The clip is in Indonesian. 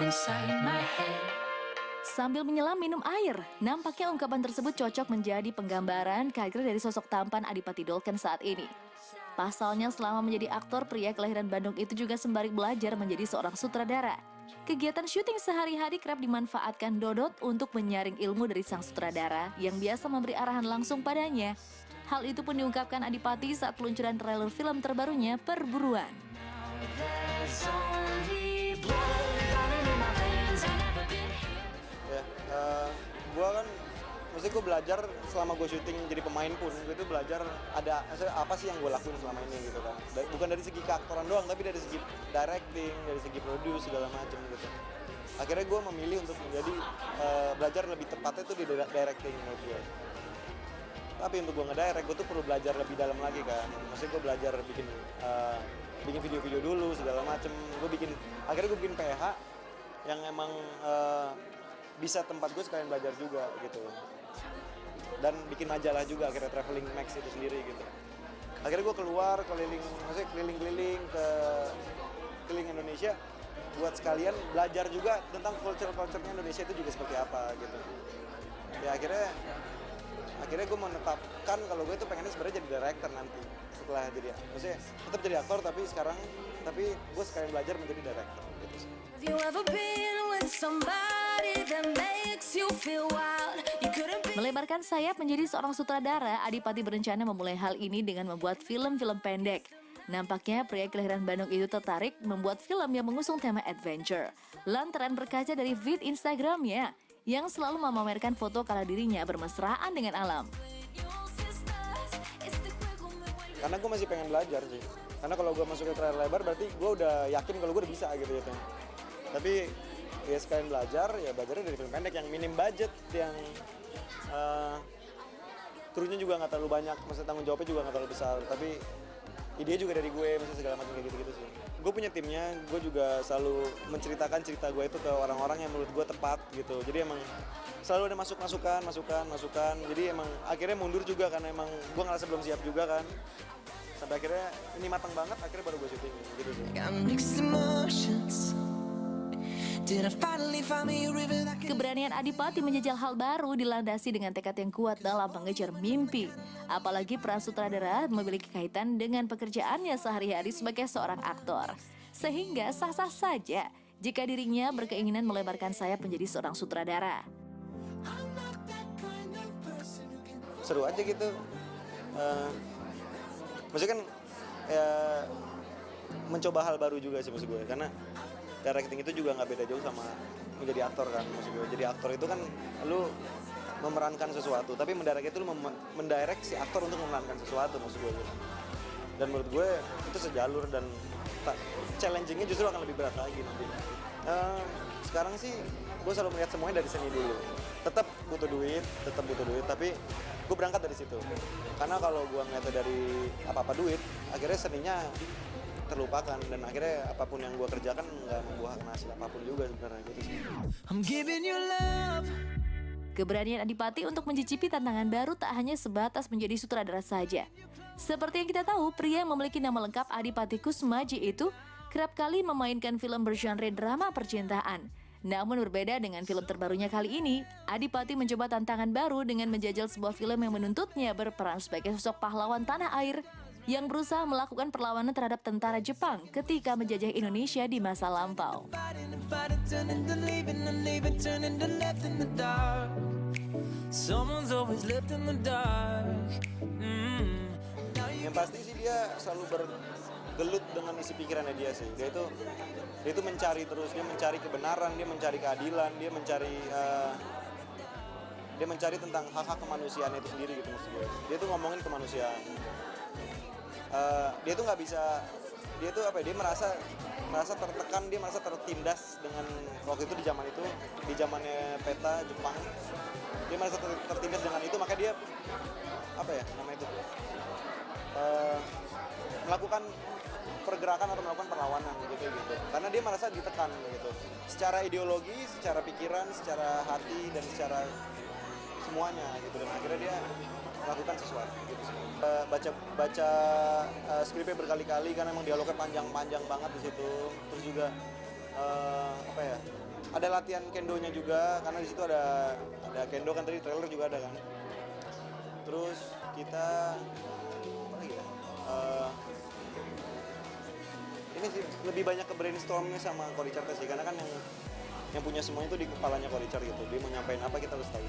inside my head. Sambil menyelam minum air, nampaknya ungkapan tersebut cocok menjadi penggambaran karakter dari sosok tampan Adipati Dolken saat ini. Pasalnya selama menjadi aktor, pria kelahiran Bandung itu juga sembari belajar menjadi seorang sutradara. Kegiatan syuting sehari-hari kerap dimanfaatkan Dodot untuk menyaring ilmu dari sang sutradara yang biasa memberi arahan langsung padanya. Hal itu pun diungkapkan Adipati saat peluncuran trailer film terbarunya Perburuan. There's only blood running in my veins. I've never been here. Ya, gue kan, maksudnya gue belajar selama gue syuting jadi pemain pun, gue itu belajar ada maksudnya apa sih yang gue lakuin selama ini gitu kan. Bukan dari segi keaktoran doang, tapi dari segi directing, dari segi produce segala macam gitu. Akhirnya gue memilih untuk menjadi belajar lebih tepatnya itu di directing menurut gue. Tapi untuk gue ngedirect, gue tuh perlu belajar lebih dalam lagi kan. Maksudnya gue belajar bikin video-video dulu segala macem. Akhirnya gue bikin PH yang emang bisa tempat gue sekalian belajar juga gitu. Dan bikin majalah juga akhirnya Traveling Max itu sendiri gitu. Akhirnya gue keluar keliling-keliling ke Indonesia buat sekalian belajar juga tentang culture-nya Indonesia itu juga seperti apa gitu. Ya akhirnya gue menetapkan kalau gue itu pengennya sebenarnya jadi director nanti setelah jadi, maksudnya tetap jadi aktor tapi gue sekalian belajar menjadi director gitu sih. Have you ever been with somebody that makes you feel wild? Melebarkan sayap menjadi seorang sutradara, Adipati berencana memulai hal ini dengan membuat film-film pendek. Nampaknya pria kelahiran Bandung itu tertarik membuat film yang mengusung tema adventure. Lantaran berkaca dari feed Instagramnya yang selalu memamerkan foto kala dirinya bermesraan dengan alam. Karena gue masih pengen belajar sih. Karena kalau gue masuk ke trailer lebar berarti gue udah yakin kalau gue udah bisa gitu. Tapi ya sekalian belajar, ya belajarnya dari film pendek yang minim budget, yang krunya juga nggak terlalu banyak, maksudnya tanggung jawabnya juga nggak terlalu besar. Tapi ide juga dari gue, maksudnya segala macam kayak gitu sih. Gue punya timnya, gue juga selalu menceritakan cerita gue itu ke orang-orang yang menurut gue tepat gitu. Jadi emang selalu ada masukan. Jadi emang akhirnya mundur juga karena emang gue ngerasa belum siap juga kan. Sampai akhirnya ini matang banget, akhirnya baru gue syuting gitu sih. Keberanian Adipati menjajal hal baru dilandasi dengan tekad yang kuat dalam mengejar mimpi. Apalagi peran sutradara memiliki kaitan dengan pekerjaannya sehari-hari sebagai seorang aktor. Sehingga sah-sah saja jika dirinya berkeinginan melebarkan sayap menjadi seorang sutradara. Seru aja gitu. Maksudnya kan ya, mencoba hal baru juga sih maksud gue. Karena directing itu juga nggak beda jauh sama menjadi aktor kan maksud gue. Jadi aktor itu kan lu memerankan sesuatu, tapi mendirect itu lu mendirect si aktor untuk memerankan sesuatu maksud gue gitu. Dan menurut gue itu sejalur dan challengingnya justru akan lebih berat lagi nanti. Sekarang sih gue selalu melihat semuanya dari seni dulu. Tetap butuh duit, tapi gue berangkat dari situ. Karena kalau gue ngeliatnya dari apa-apa duit, akhirnya seninya terlupakan dan akhirnya apapun yang gue kerjakan nggak membuahkan hasil apapun juga sebenarnya gitu sih. Keberanian Adipati untuk mencicipi tantangan baru tak hanya sebatas menjadi sutradara saja. Seperti yang kita tahu, pria yang memiliki nama lengkap Adipati Kussumaji itu kerap kali memainkan film bergenre drama percintaan. Namun berbeda dengan film terbarunya kali ini, Adipati mencoba tantangan baru dengan menjajal sebuah film yang menuntutnya berperan sebagai sosok pahlawan tanah air yang berusaha melakukan perlawanan terhadap tentara Jepang ketika menjajah Indonesia di masa lampau. Yang pasti sih dia selalu bergelut dengan isi pikirannya dia sih. Dia itu mencari terus, dia mencari kebenaran, dia mencari keadilan, dia mencari tentang hak-hak kemanusiaan itu sendiri gitu maksud gue. Dia tuh ngomongin kemanusiaan. Dia tuh nggak bisa, dia merasa tertekan, dia merasa tertindas dengan waktu itu di zamannya peta Jepang, dia merasa tertindas dengan itu, maka dia melakukan pergerakan atau melakukan perlawanan gitu karena dia merasa ditekan gitu secara ideologi, secara pikiran, secara hati dan secara semuanya gitu dan akhirnya dia melakukan sesuatu gitu. Baca skripnya berkali-kali karena emang dialognya panjang-panjang banget di situ. Terus juga ada latihan kendonya juga karena di situ ada kendo kan, tadi trailer juga ada kan. Terus kita apa lagi ya? Ini sih lebih banyak ke brainstormnya sama Ko Richard sih, karena kan yang punya semua itu di kepalanya Ko Richard gitu. Dia mau nyampein apa kita harus tahu.